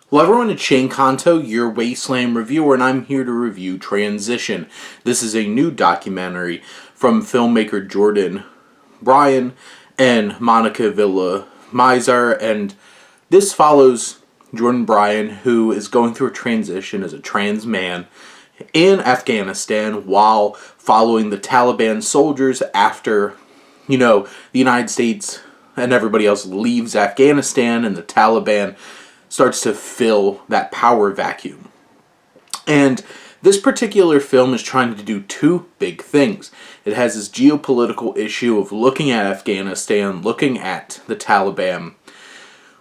Hello everyone, it's Shane Kanto, your Wasteland reviewer, and I'm here to review Transition. This is a new documentary from filmmaker Jordan Bryon and Monica Villamizar, and this follows Jordan Bryon, who is going through a transition as a trans man in Afghanistan while following the Taliban soldiers after, the United States and everybody else leaves Afghanistan and the Taliban starts to fill that power vacuum. And this particular film is trying to do two big things. It has this geopolitical issue of looking at Afghanistan, looking at the Taliban,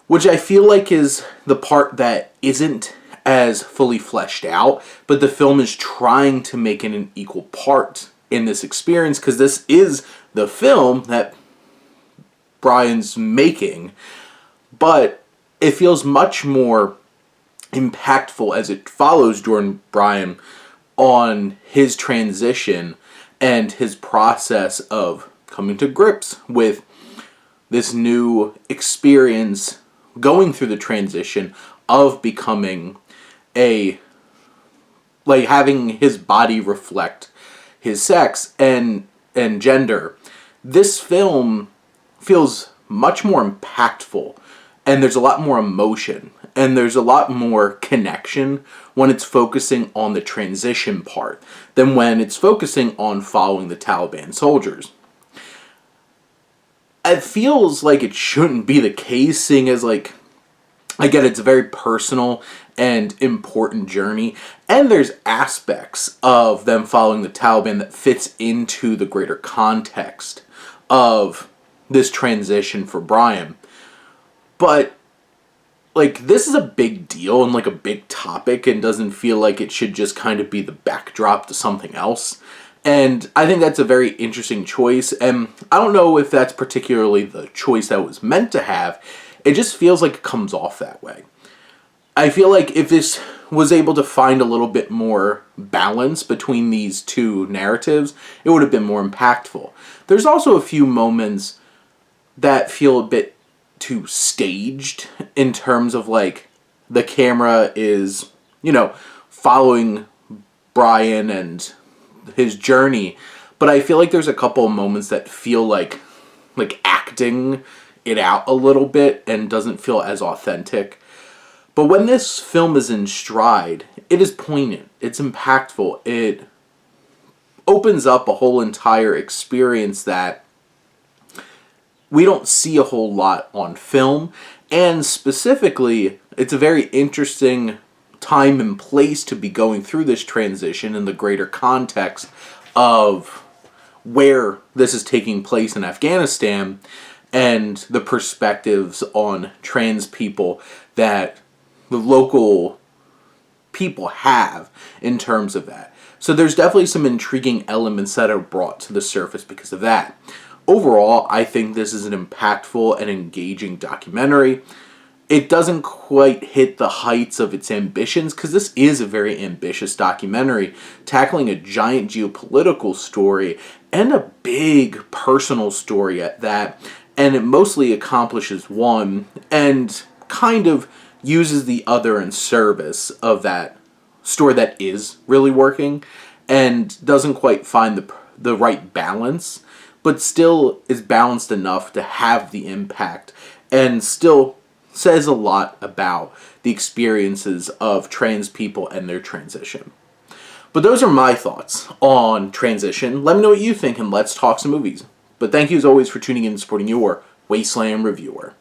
which I feel like is the part that isn't as fully fleshed out, but the film is trying to make it an equal part in this experience, because this is the film that Bryon's making, but it feels much more impactful as it follows Jordan Bryon on his transition and his process of coming to grips with this new experience, going through the transition of becoming having his body reflect his sex and gender. This film feels much more impactful, and there's a lot more emotion, and there's a lot more connection when it's focusing on the transition part than when it's focusing on following the Taliban soldiers. It feels like it shouldn't be the case, seeing as, I get it's a very personal and important journey, and there's aspects of them following the Taliban that fits into the greater context of this transition for Bryon. But, this is a big deal and, a big topic, and doesn't feel like it should just kind of be the backdrop to something else. And I think that's a very interesting choice, and I don't know if that's particularly the choice that was meant to have. It just feels like it comes off that way. I feel like if this was able to find a little bit more balance between these two narratives, it would have been more impactful. There's also a few moments that feel a bit too staged in terms of the camera is, following Bryon and his journey, but I feel like there's a couple of moments that feel like acting it out a little bit and doesn't feel as authentic. But when this film is in stride, it is poignant, it's impactful, it opens up a whole entire experience that we don't see a whole lot on film, and specifically, it's a very interesting time and place to be going through this transition in the greater context of where this is taking place in Afghanistan and the perspectives on trans people that the local people have in terms of that. So there's definitely some intriguing elements that are brought to the surface because of that. Overall, I think this is an impactful and engaging documentary. It doesn't quite hit the heights of its ambitions, because this is a very ambitious documentary, tackling a giant geopolitical story and a big personal story at that, and it mostly accomplishes one and kind of uses the other in service of that story that is really working, and doesn't quite find the right balance, but still is balanced enough to have the impact and still says a lot about the experiences of trans people and their transition. But those are my thoughts on Transition. Let me know what you think, and let's talk some movies. But thank you as always for tuning in and supporting your Wasteland reviewer.